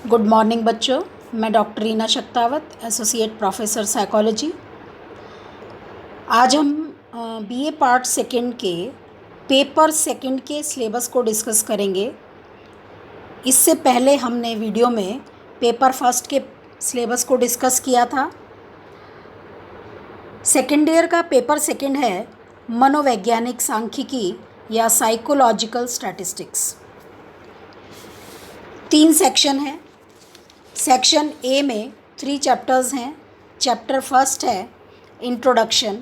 Good morning बच्चों। मैं doctor Reena Shaktawat, associate professor psychology. आज हम बीए पार्ट सेकंड के पेपर सेकंड के सिलेबस को डिस्कस करेंगे। इससे पहले हमने वीडियो में पेपर फर्स्ट के सिलेबस को डिस्कस किया था। सेकेंड ईयर का पेपर सेकंड है मनोवैज्ञानिक सांख्यिकी या साइकोलॉजिकल स्टैटिस्टिक्स। 3 सेक्शन है। सेक्शन ए में 3 चैप्टर्स हैं। चैप्टर फर्स्ट है इंट्रोडक्शन।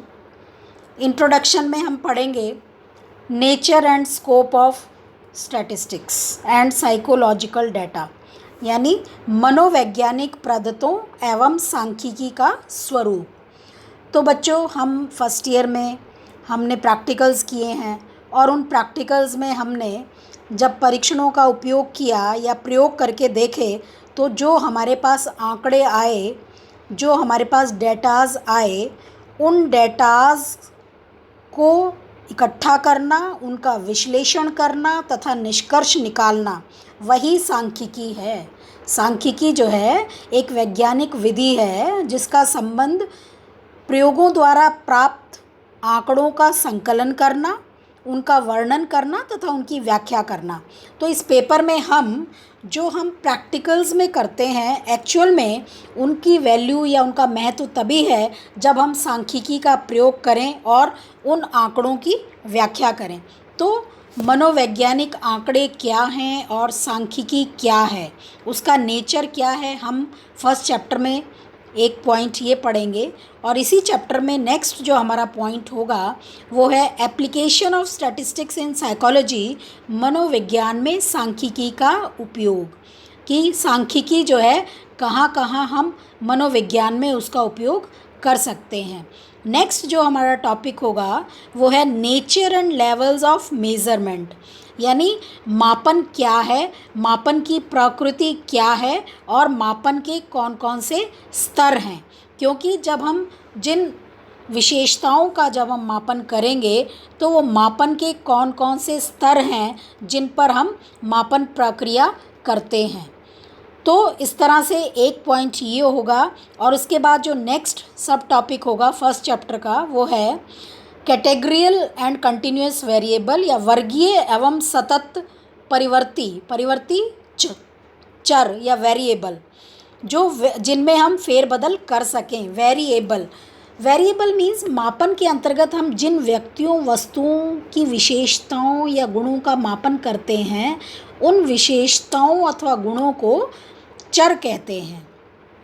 इंट्रोडक्शन में हम पढ़ेंगे nature and scope of statistics and psychological data, यानी मनोवैज्ञानिक पद्धतों एवं सांख्यिकी का स्वरूप। तो बच्चों, हम फर्स्ट ईयर में हमने प्रैक्टिकल्स किए हैं और उन प्रैक्टिकल्स में हमने जब परीक्षणों का उपयोग किया या प्रयोग करके देखे तो जो हमारे पास आंकड़े आए, जो हमारे पास डेटाज आए, उन डेटाज को इकट्ठा करना, उनका विश्लेषण करना तथा निष्कर्ष निकालना, वही सांख्यिकी है। सांख्यिकी जो है एक वैज्ञानिक विधि है जिसका संबंध प्रयोगों द्वारा प्राप्त आंकड़ों का संकलन करना, उनका वर्णन करना तथा उनकी व्याख्या करना। तो इस पेपर में हम प्रैक्टिकल्स में करते हैं, एक्चुअल में उनकी वैल्यू या उनका महत्व तभी है जब हम सांख्यिकी का प्रयोग करें और उन आंकड़ों की व्याख्या करें। तो मनोवैज्ञानिक आंकड़े क्या हैं और सांख्यिकी क्या है, उसका नेचर क्या है, हम फर्स्ट चैप्टर में एक पॉइंट ये पढ़ेंगे। और इसी चैप्टर में नेक्स्ट जो हमारा पॉइंट होगा वो है application of statistics in psychology, मनोविज्ञान में सांख्यिकी का उपयोग। कि सांख्यिकी जो है कहाँ कहाँ हम मनोविज्ञान में उसका उपयोग कर सकते हैं। नेक्स्ट जो हमारा टॉपिक होगा वो है nature and levels of measurement, यानी मापन क्या है, मापन की प्रकृति क्या है और मापन के कौन कौन से स्तर हैं। क्योंकि जब हम जिन विशेषताओं का जब हम मापन करेंगे तो वो मापन के कौन कौन से स्तर हैं जिन पर हम मापन प्रक्रिया करते हैं। तो इस तरह से एक पॉइंट ये होगा। और उसके बाद जो नेक्स्ट सब टॉपिक होगा फर्स्ट चैप्टर का वो है कैटेगरियल एंड कंटिन्यूस वेरिएबल या वर्गीय एवं सतत परिवर्ती चर या वेरिएबल, जो जिनमें हम फेरबदल कर सकें। वेरिएबल मीन्स मापन के अंतर्गत हम जिन व्यक्तियों, वस्तुओं की विशेषताओं या गुणों का मापन करते हैं, उन विशेषताओं अथवा गुणों को चर कहते हैं।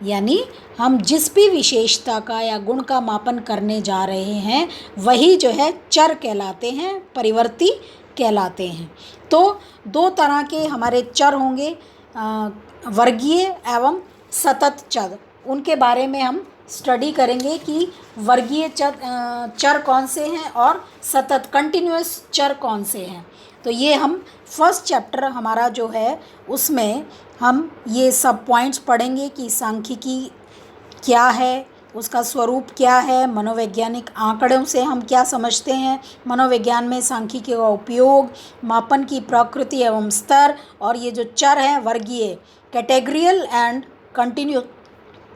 यानी हम जिस भी विशेषता का या गुण का मापन करने जा रहे हैं वही जो है चर कहलाते हैं, परिवर्ती कहलाते हैं। तो 2 तरह के हमारे चर होंगे, वर्गीय एवं सतत चर। उनके बारे में हम स्टडी करेंगे कि वर्गीय चर कौन से हैं और सतत कंटिन्यूअस चर कौन से हैं। तो ये हम फर्स्ट चैप्टर हमारा जो है उसमें हम ये सब पॉइंट्स पढ़ेंगे कि सांख्यिकी क्या है, उसका स्वरूप क्या है, मनोवैज्ञानिक आंकड़ों से हम क्या समझते हैं, मनोविज्ञान में सांख्यिकी का उपयोग, मापन की प्रकृति एवं स्तर, और ये जो चर हैं वर्गीय, कैटेगरियल एंड कंटिन्यू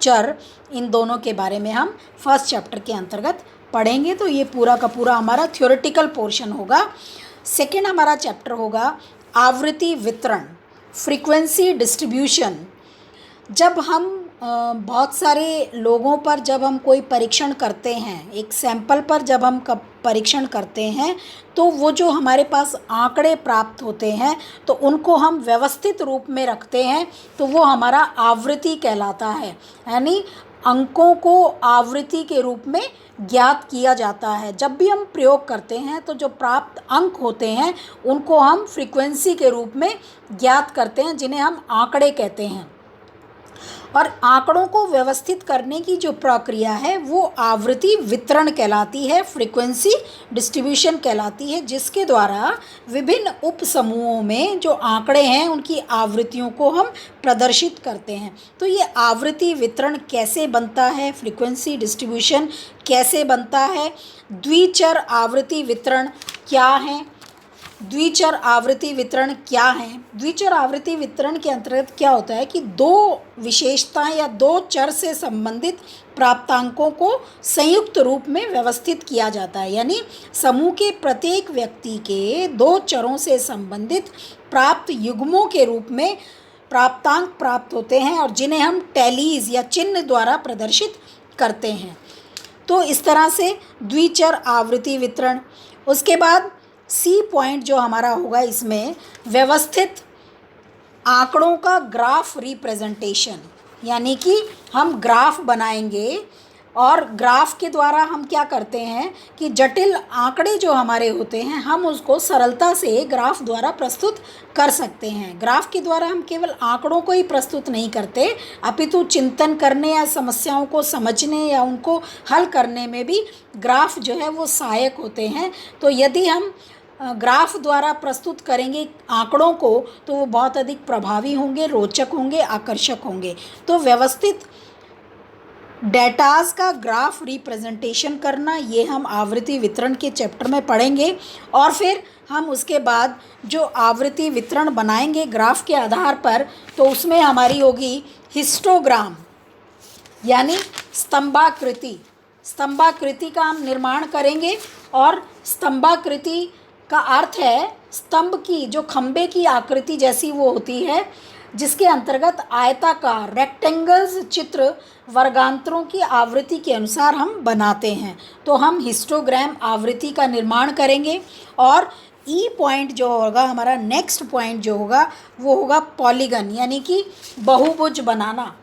चर, इन दोनों के बारे में हम फर्स्ट चैप्टर के अंतर्गत पढ़ेंगे। तो ये पूरा का पूरा हमारा थ्योरेटिकल पोर्शन होगा। सेकेंड हमारा चैप्टर होगा आवृत्ति वितरण, फ्रीक्वेंसी डिस्ट्रीब्यूशन। जब हम बहुत सारे लोगों पर जब हम कोई परीक्षण करते हैं, एक सैंपल पर जब हम परीक्षण करते हैं तो वो जो हमारे पास आंकड़े प्राप्त होते हैं तो उनको हम व्यवस्थित रूप में रखते हैं, तो वो हमारा आवृत्ति कहलाता है। यानी अंकों को आवृत्ति के रूप में ज्ञात किया जाता है। जब भी हम प्रयोग करते हैं तो जो प्राप्त अंक होते हैं उनको हम फ्रीक्वेंसी के रूप में ज्ञात करते हैं, जिन्हें हम आंकड़े कहते हैं। और आंकड़ों को व्यवस्थित करने की जो प्रक्रिया है वो आवृत्ति वितरण कहलाती है, फ्रीक्वेंसी डिस्ट्रीब्यूशन कहलाती है, जिसके द्वारा विभिन्न उपसमूहों में जो आंकड़े हैं उनकी आवृत्तियों को हम प्रदर्शित करते हैं। तो ये आवृत्ति वितरण कैसे बनता है, फ्रीक्वेंसी डिस्ट्रीब्यूशन कैसे बनता है, द्विचर आवृत्ति वितरण क्या है, द्विचर आवृत्ति वितरण क्या है? द्विचर आवृत्ति वितरण के अंतर्गत क्या होता है कि दो विशेषताएं या दो चर से संबंधित प्राप्तांकों को संयुक्त रूप में व्यवस्थित किया जाता है। यानी समूह के प्रत्येक व्यक्ति के दो चरों से संबंधित प्राप्त युग्मों के रूप में प्राप्तांक प्राप्त होते हैं और जिन्हें हम टैलीज या चिन्ह द्वारा प्रदर्शित करते हैं। तो इस तरह से द्विचर आवृत्ति वितरण। उसके बाद सी पॉइंट जो हमारा होगा इसमें व्यवस्थित आंकड़ों का ग्राफ रिप्रेजेंटेशन, यानी कि हम ग्राफ बनाएंगे और ग्राफ के द्वारा हम क्या करते हैं कि जटिल आंकड़े जो हमारे होते हैं हम उसको सरलता से ग्राफ द्वारा प्रस्तुत कर सकते हैं। ग्राफ के द्वारा हम केवल आंकड़ों को ही प्रस्तुत नहीं करते, अपितु चिंतन करने या समस्याओं को समझने या उनको हल करने में भी ग्राफ जो है वो सहायक होते हैं। तो यदि हम ग्राफ द्वारा प्रस्तुत करेंगे आंकड़ों को तो वो बहुत अधिक प्रभावी होंगे, रोचक होंगे, आकर्षक होंगे। तो व्यवस्थित डेटाज का ग्राफ रिप्रेजेंटेशन करना, ये हम आवृत्ति वितरण के चैप्टर में पढ़ेंगे। और फिर हम उसके बाद जो आवृत्ति वितरण बनाएंगे ग्राफ के आधार पर, तो उसमें हमारी होगी हिस्टोग्राम, यानी स्तंभाकृति। स्तंभाकृति का हम निर्माण करेंगे और स्तंभाकृति का अर्थ है स्तंभ की जो खंबे की आकृति जैसी वो होती है, जिसके अंतर्गत आयताकार रेक्टेंगल्स चित्र वर्गांतरों की आवृत्ति के अनुसार हम बनाते हैं। तो हम हिस्टोग्राम आवृत्ति का निर्माण करेंगे। और ई पॉइंट जो होगा हमारा, नेक्स्ट पॉइंट जो होगा वो होगा पॉलीगन, यानी कि बहुभुज बनाना,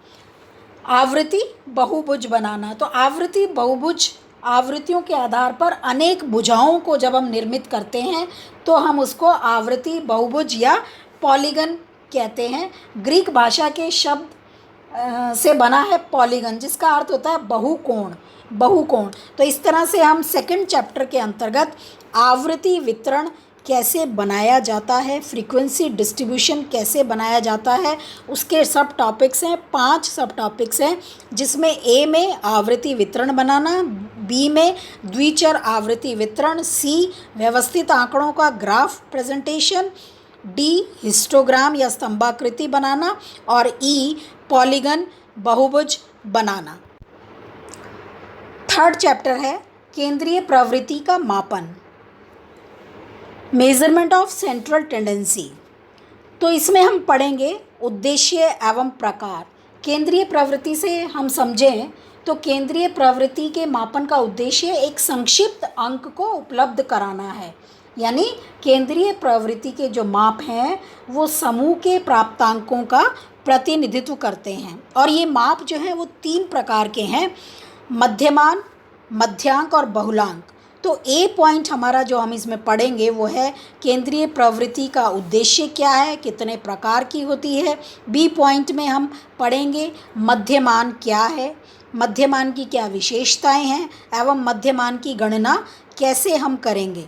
आवृत्ति बहुभुज बनाना। तो आवृत्ति बहुभुज आवृत्तियों के आधार पर अनेक भुजाओं को जब हम निर्मित करते हैं तो हम उसको आवृत्ति बहुभुज या पॉलीगन कहते हैं। ग्रीक भाषा के शब्द से बना है पॉलीगन, जिसका अर्थ होता है बहुकोण, बहुकोण। तो इस तरह से हम सेकंड चैप्टर के अंतर्गत आवृत्ति वितरण कैसे बनाया जाता है, फ्रीक्वेंसी डिस्ट्रीब्यूशन कैसे बनाया जाता है, उसके सब टॉपिक्स हैं, 5 सब टॉपिक्स हैं, जिसमें ए में आवृत्ति वितरण बनाना, बी में द्विचर आवृत्ति वितरण, सी व्यवस्थित आंकड़ों का ग्राफ प्रेजेंटेशन, डी हिस्टोग्राम या स्तंभाकृति बनाना और ई पॉलीगन बहुभुज बनाना। थर्ड चैप्टर है केंद्रीय प्रवृत्ति का मापन, मेजरमेंट ऑफ सेंट्रल टेंडेंसी। तो इसमें हम पढ़ेंगे उद्देश्य एवं प्रकार। केंद्रीय प्रवृत्ति से हम समझें तो केंद्रीय प्रवृत्ति के मापन का उद्देश्य एक संक्षिप्त अंक को उपलब्ध कराना है। यानी केंद्रीय प्रवृत्ति के जो माप हैं वो समूह के प्राप्तांकों का प्रतिनिधित्व करते हैं। और ये माप जो हैं वो 3 प्रकार के हैं, मध्यमान, मध्यांक और बहुलांक। तो ए पॉइंट हमारा जो हम इसमें पढ़ेंगे वो है केंद्रीय प्रवृत्ति का उद्देश्य क्या है, कितने प्रकार की होती है। बी पॉइंट में हम पढ़ेंगे मध्यमान क्या है, मध्यमान की क्या विशेषताएं हैं एवं मध्यमान की गणना कैसे हम करेंगे।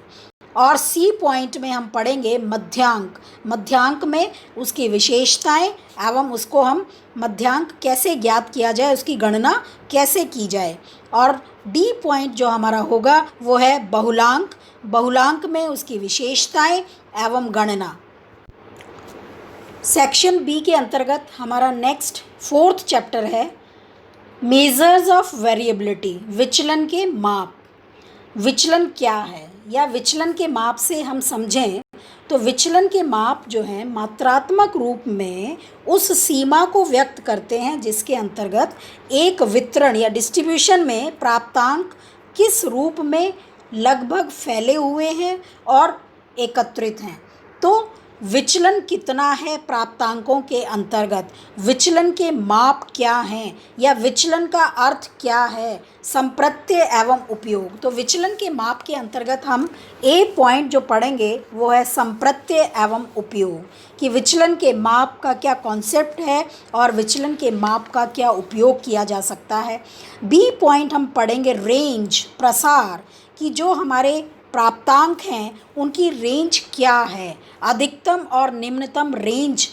और सी पॉइंट में हम पढ़ेंगे मध्यांक, मध्यांक में उसकी विशेषताएं एवं उसको हम मध्यांक कैसे ज्ञात किया जाए, उसकी गणना कैसे की जाए। और डी पॉइंट जो हमारा होगा वो है बहुलांक, बहुलांक में उसकी विशेषताएं एवं गणना। सेक्शन बी के अंतर्गत हमारा नेक्स्ट 4th चैप्टर है मेजर्स ऑफ वेरिएबिलिटी, विचलन के माप। विचलन क्या है या विचलन के माप से हम समझें तो विचलन के माप जो हैं मात्रात्मक रूप में उस सीमा को व्यक्त करते हैं जिसके अंतर्गत एक वितरण या डिस्ट्रीब्यूशन में प्राप्तांक किस रूप में लगभग फैले हुए हैं और एकत्रित हैं। तो विचलन कितना है प्राप्तांकों के अंतर्गत, विचलन के माप क्या हैं या विचलन का अर्थ क्या है, संप्रत्यय एवं उपयोग। तो विचलन के माप के अंतर्गत हम ए पॉइंट जो पढ़ेंगे वो है संप्रत्यय एवं उपयोग, कि विचलन के माप का क्या कॉन्सेप्ट है और विचलन के माप का क्या उपयोग किया जा सकता है। बी पॉइंट हम पढ़ेंगे रेंज, प्रसार, कि जो हमारे प्राप्तांक हैं उनकी रेंज क्या है, अधिकतम और निम्नतम रेंज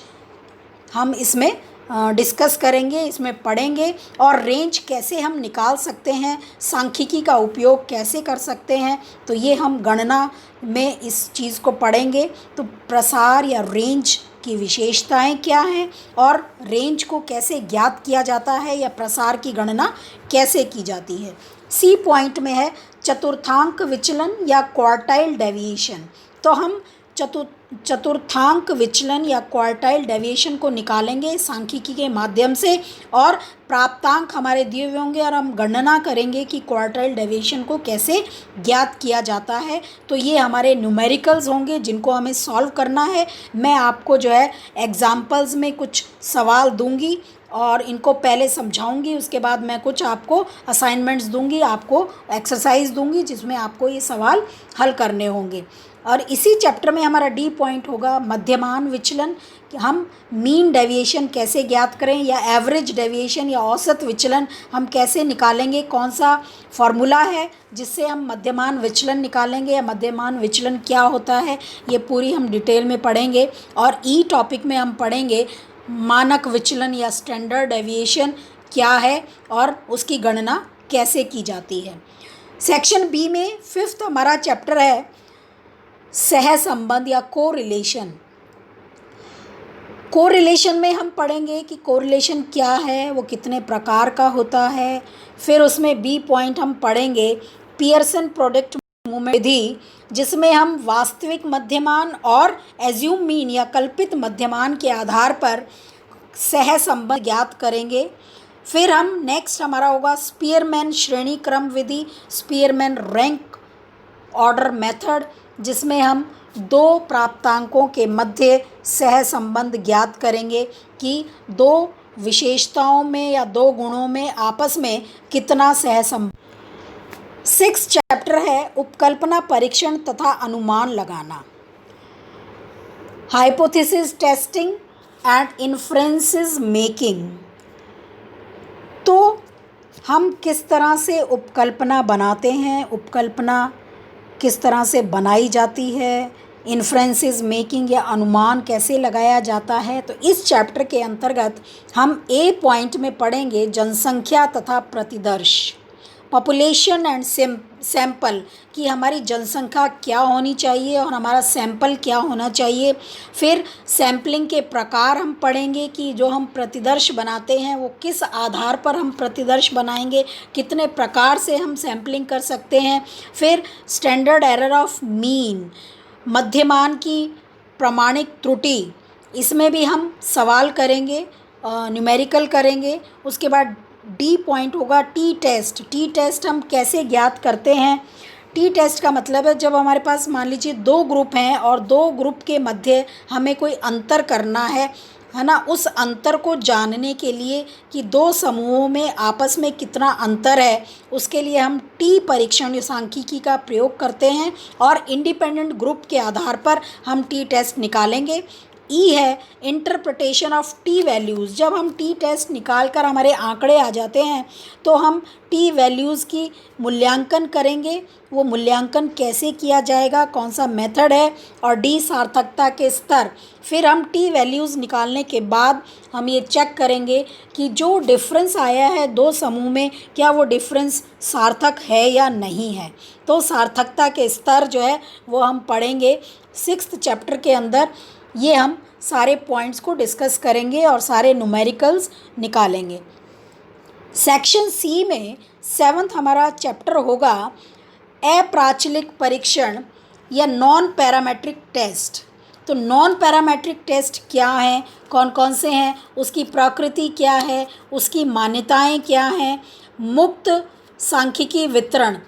हम इसमें डिस्कस करेंगे, इसमें पढ़ेंगे। और रेंज कैसे हम निकाल सकते हैं, सांख्यिकी का उपयोग कैसे कर सकते हैं, तो ये हम गणना में इस चीज़ को पढ़ेंगे। तो प्रसार या रेंज की विशेषताएं क्या हैं और रेंज को कैसे ज्ञात किया जाता है या प्रसार की गणना कैसे की जाती है। सी पॉइंट में है चतुर्थांक विचलन या क्वार्टाइल डेविएशन। तो हम चतुर्थांक विचलन या क्वार्टाइल डेविएशन को निकालेंगे सांख्यिकी के माध्यम से, और प्राप्तांक हमारे दिए हुए होंगे और हम गणना करेंगे कि क्वार्टाइल डेविएशन को कैसे ज्ञात किया जाता है। तो ये हमारे न्यूमेरिकल्स होंगे जिनको हमें सॉल्व करना है। मैं आपको जो है एग्जाम्पल्स में कुछ सवाल दूंगी और इनको पहले समझाऊंगी, उसके बाद मैं कुछ आपको असाइनमेंट्स दूंगी, आपको एक्सरसाइज दूंगी जिसमें आपको ये सवाल हल करने होंगे। और इसी चैप्टर में हमारा डी पॉइंट होगा मध्यमान विचलन, कि हम मीन डेविएशन कैसे ज्ञात करें या एवरेज डेविएशन या औसत विचलन हम कैसे निकालेंगे, कौन सा फॉर्मूला है जिससे हम मध्यमान विचलन निकालेंगे या मध्यमान विचलन क्या होता है, ये पूरी हम डिटेल में पढ़ेंगे। और ई टॉपिक में हम पढ़ेंगे मानक विचलन या स्टैंडर्ड डेविएशन क्या है और उसकी गणना कैसे की जाती है। सेक्शन बी में 5th हमारा चैप्टर है सहसंबंध या कोरिलेशन। कोरिलेशन में हम पढ़ेंगे कि कोरिलेशन क्या है, वो कितने प्रकार का होता है। फिर उसमें बी पॉइंट हम पढ़ेंगे पियर्सन प्रोडक्ट मूवमेंट विधि, जिसमें हम वास्तविक मध्यमान और एज्यूम मीन या कल्पित मध्यमान के आधार पर सहसंबंध ज्ञात करेंगे। फिर हम नेक्स्ट हमारा होगा स्पीयरमैन श्रेणी क्रम विधि, स्पीयरमैन रैंक ऑर्डर मेथड, जिसमें हम दो प्राप्तांकों के मध्य सहसंबंध ज्ञात करेंगे कि दो विशेषताओं में या दो गुणों में आपस में कितना सहसंबंध। 6th चैप्टर है उपकल्पना परीक्षण तथा अनुमान लगाना, hypothesis testing and inferences making. तो हम किस तरह से उपकल्पना बनाते हैं, उपकल्पना किस तरह से बनाई जाती है, इन्फ्रेंसेस मेकिंग या अनुमान कैसे लगाया जाता है। तो इस चैप्टर के अंतर्गत हम ए पॉइंट में पढ़ेंगे जनसंख्या तथा प्रतिदर्श, पॉपुलेशन एंड सैंपल, कि हमारी जनसंख्या क्या होनी चाहिए और हमारा सैंपल क्या होना चाहिए। फिर सैंपलिंग के प्रकार हम पढ़ेंगे कि जो हम प्रतिदर्श बनाते हैं वो किस आधार पर हम प्रतिदर्श बनाएंगे, कितने प्रकार से हम सैंपलिंग कर सकते हैं। फिर स्टैंडर्ड एरर ऑफ मीन, मध्यमान की प्रमाणिक त्रुटि, इसमें भी हम सवाल करेंगे, न्यूमेरिकल करेंगे। उसके बाद डी पॉइंट होगा टी टेस्ट। टी टेस्ट हम कैसे ज्ञात करते हैं। टी टेस्ट का मतलब है जब हमारे पास मान लीजिए दो ग्रुप हैं और दो ग्रुप के मध्य हमें कोई अंतर करना है ना, उस अंतर को जानने के लिए कि दो समूहों में आपस में कितना अंतर है, उसके लिए हम टी परीक्षण या सांख्यिकी का प्रयोग करते हैं और इंडिपेंडेंट ग्रुप के आधार पर हम टी टेस्ट निकालेंगे। ई है इंटरप्रिटेशन ऑफ टी वैल्यूज़। जब हम टी टेस्ट निकाल कर हमारे आंकड़े आ जाते हैं तो हम टी वैल्यूज़ की मूल्यांकन करेंगे। वो मूल्यांकन कैसे किया जाएगा, कौन सा मेथड है, और डी सार्थकता के स्तर। फिर हम टी वैल्यूज़ निकालने के बाद हम ये चेक करेंगे कि जो डिफरेंस आया है दो समूह में, क्या वो डिफरेंस सार्थक है या नहीं है। तो सार्थकता के स्तर जो है वो हम पढ़ेंगे 6th चैप्टर के अंदर। ये हम सारे पॉइंट्स को डिस्कस करेंगे और सारे न्यूमेरिकल्स निकालेंगे। सेक्शन सी में 7th हमारा चैप्टर होगा अप्राचलिक परीक्षण या नॉन पैरामेट्रिक टेस्ट। तो नॉन पैरामेट्रिक टेस्ट क्या हैं, कौन कौन से हैं, उसकी प्रकृति क्या है, उसकी मान्यताएं क्या हैं। मुक्त सांख्यिकी वितरण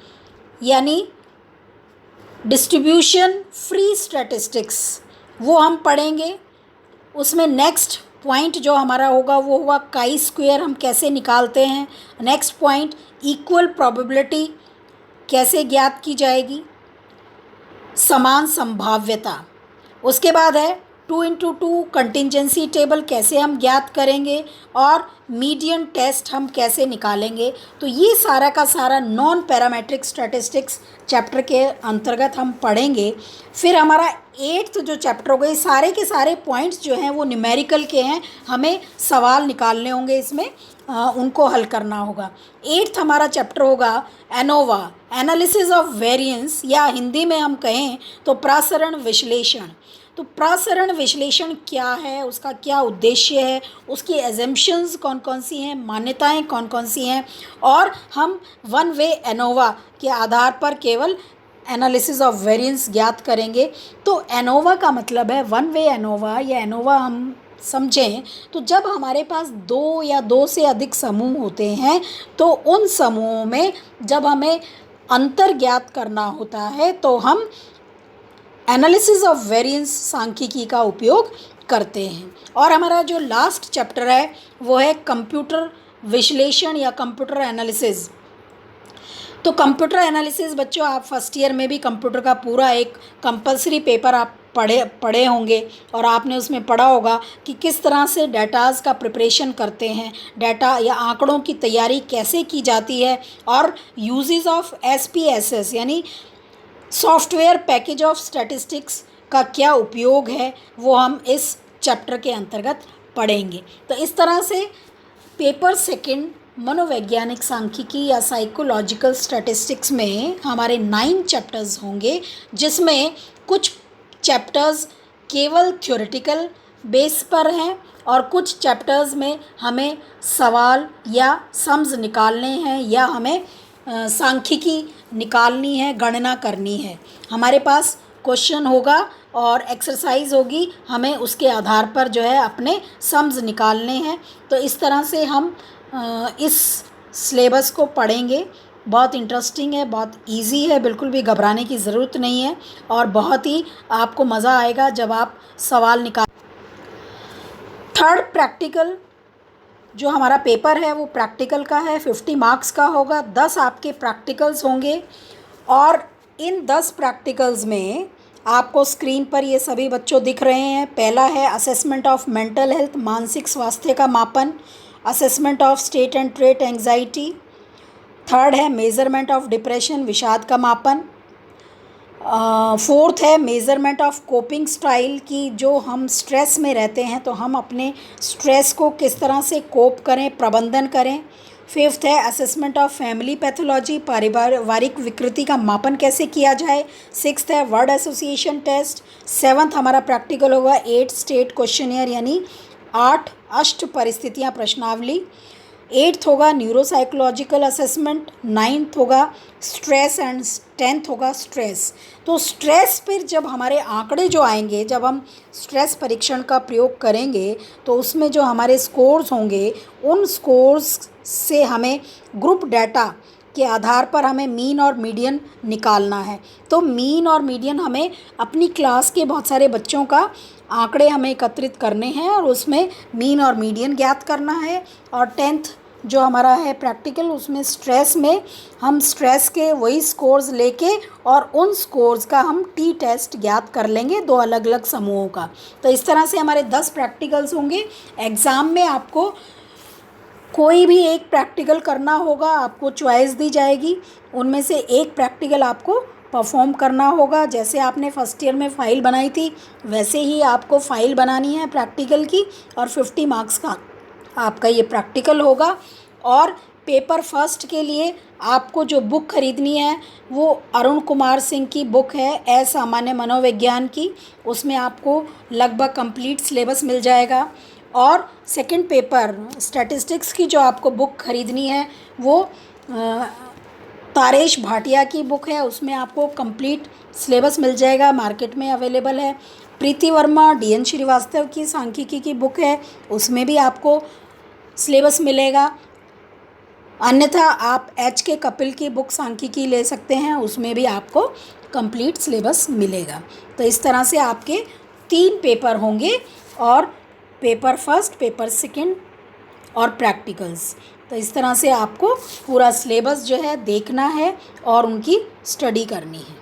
यानी डिस्ट्रीब्यूशन फ्री स्टैटिस्टिक्स, वो हम पढ़ेंगे। उसमें नेक्स्ट पॉइंट जो हमारा होगा वो होगा काई स्क्वायर हम कैसे निकालते हैं। नेक्स्ट पॉइंट इक्वल प्रोबेबिलिटी कैसे ज्ञात की जाएगी, समान संभाव्यता। उसके बाद है 2x2 कंटिंजेंसी टेबल कैसे हम ज्ञात करेंगे और मीडियन टेस्ट हम कैसे निकालेंगे। तो ये सारा का सारा नॉन पैरामेट्रिक स्टैटिस्टिक्स चैप्टर के अंतर्गत हम पढ़ेंगे। फिर हमारा 8th जो चैप्टर होगा, ये सारे के सारे पॉइंट्स जो हैं वो न्यूमेरिकल के हैं, हमें सवाल निकालने होंगे, इसमें उनको हल करना होगा। 8th हमारा चैप्टर होगा एनोवा, एनालिसिस ऑफ वेरिएंस, या हिंदी में हम कहें तो प्रसरण विश्लेषण। तो प्रसरण विश्लेषण क्या है, उसका क्या उद्देश्य है, उसकी एजम्पशंस कौन कौन सी हैं, मान्यताएं कौन कौन सी हैं, और हम वन वे एनोवा के आधार पर केवल एनालिसिस ऑफ वेरिएंस ज्ञात करेंगे। तो एनोवा का मतलब है वन वे एनोवा, या एनोवा हम समझें तो जब हमारे पास दो या दो से अधिक समूह होते हैं तो उन समूहों में जब हमें अंतर ज्ञात करना होता है तो हम एनालिसिस ऑफ वेरिएंस सांख्यिकी का उपयोग करते हैं। और हमारा जो लास्ट चैप्टर है वो है कंप्यूटर विश्लेषण या कंप्यूटर एनालिसिस। तो कंप्यूटर एनालिसिस बच्चों, आप फर्स्ट ईयर में भी कंप्यूटर का पूरा एक कंपलसरी पेपर आप पढ़े होंगे और आपने उसमें पढ़ा होगा कि किस तरह से डाटाज का प्रिपरेशन करते हैं, डाटा या आंकड़ों की तैयारी कैसे की जाती है, और यूजेस ऑफ SPSS यानी सॉफ्टवेयर पैकेज ऑफ स्टैटिस्टिक्स का क्या उपयोग है, वो हम इस चैप्टर के अंतर्गत पढ़ेंगे। तो इस तरह से पेपर सेकंड मनोवैज्ञानिक सांख्यिकी या साइकोलॉजिकल स्टैटिस्टिक्स में हमारे 9 चैप्टर्स होंगे, जिसमें कुछ चैप्टर्स केवल थ्योरेटिकल बेस पर हैं और कुछ चैप्टर्स में हमें सवाल या सम्स निकालने हैं या हमें सांख्यिकी निकालनी है, गणना करनी है। हमारे पास क्वेश्चन होगा और एक्सरसाइज होगी, हमें उसके आधार पर जो है अपने सम्स निकालने हैं। तो इस तरह से हम इस सिलेबस को पढ़ेंगे। बहुत इंटरेस्टिंग है, बहुत इजी है, बिल्कुल भी घबराने की ज़रूरत नहीं है और बहुत ही आपको मज़ा आएगा जब आप सवाल निकाल। थर्ड प्रैक्टिकल जो हमारा पेपर है वो प्रैक्टिकल का है, 50 मार्क्स का होगा। 10 आपके प्रैक्टिकल्स होंगे और इन 10 प्रैक्टिकल्स में आपको स्क्रीन पर ये सभी बच्चों दिख रहे हैं। पहला है असेसमेंट ऑफ मेंटल हेल्थ, मानसिक स्वास्थ्य का मापन, assessment of state and trait anxiety. Third है मेज़रमेंट ऑफ डिप्रेशन, विषाद का मापन। फोर्थ है मेज़रमेंट ऑफ कोपिंग स्टाइल की, जो हम स्ट्रेस में रहते हैं तो हम अपने स्ट्रेस को किस तरह से कोप करें, प्रबंधन करें। फिफ्थ है असेसमेंट ऑफ फैमिली पैथोलॉजी, पारिवारिक विकृति का मापन कैसे किया जाए। सिक्स्थ है वर्ड एसोसिएशन टेस्ट। सेवन्थ हमारा प्रैक्टिकल होगा 8 स्टेट क्वेश्चनियर यानी 8 अष्ट परिस्थितियाँ प्रश्नावली। 8th होगा न्यूरोसाइकोलॉजिकल असेसमेंट। 9th होगा स्ट्रेस एंड 10th होगा स्ट्रेस। तो स्ट्रेस पर जब हमारे आंकड़े जो आएंगे, जब हम स्ट्रेस परीक्षण का प्रयोग करेंगे तो उसमें जो हमारे स्कोर्स होंगे उन स्कोर्स से हमें ग्रुप डाटा के आधार पर हमें मीन और मीडियन निकालना है। तो मीन और मीडियन हमें अपनी क्लास के बहुत सारे बच्चों का आंकड़े हमें एकत्रित करने हैं और उसमें मीन और मीडियन ज्ञात करना है। और 10th जो हमारा है प्रैक्टिकल, उसमें स्ट्रेस में हम स्ट्रेस के वही स्कोर्स लेके और उन स्कोर्स का हम टी टेस्ट ज्ञात कर लेंगे 2 अलग अलग समूहों का। तो इस तरह से हमारे 10 प्रैक्टिकल्स होंगे। एग्ज़ाम में आपको कोई भी एक प्रैक्टिकल करना होगा, आपको चॉइस दी जाएगी, उनमें से एक प्रैक्टिकल आपको परफॉर्म करना होगा। जैसे आपने फर्स्ट ईयर में फ़ाइल बनाई थी वैसे ही आपको फ़ाइल बनानी है प्रैक्टिकल की और 50 मार्क्स का आपका ये प्रैक्टिकल होगा। और पेपर फर्स्ट के लिए आपको जो बुक खरीदनी है वो अरुण कुमार सिंह की बुक है असामान्य मनोविज्ञान की, उसमें आपको लगभग कंप्लीट सिलेबस मिल जाएगा। और सेकंड पेपर स्टैटिस्टिक्स की जो आपको बुक खरीदनी है वो तारेश भाटिया की बुक है, उसमें आपको कंप्लीट सिलेबस मिल जाएगा, मार्केट में अवेलेबल है। प्रीति वर्मा DN श्रीवास्तव की सांख्यिकी की बुक है, उसमें भी आपको सिलेबस मिलेगा। अन्यथा आप HK कपिल की बुक सांख्यिकी ले सकते हैं, उसमें भी आपको कंप्लीट सिलेबस मिलेगा। तो इस तरह से आपके 3 पेपर होंगे और पेपर फर्स्ट, पेपर सेकंड और प्रैक्टिकल्स। तो इस तरह से आपको पूरा सिलेबस जो है देखना है और उनकी स्टडी करनी है।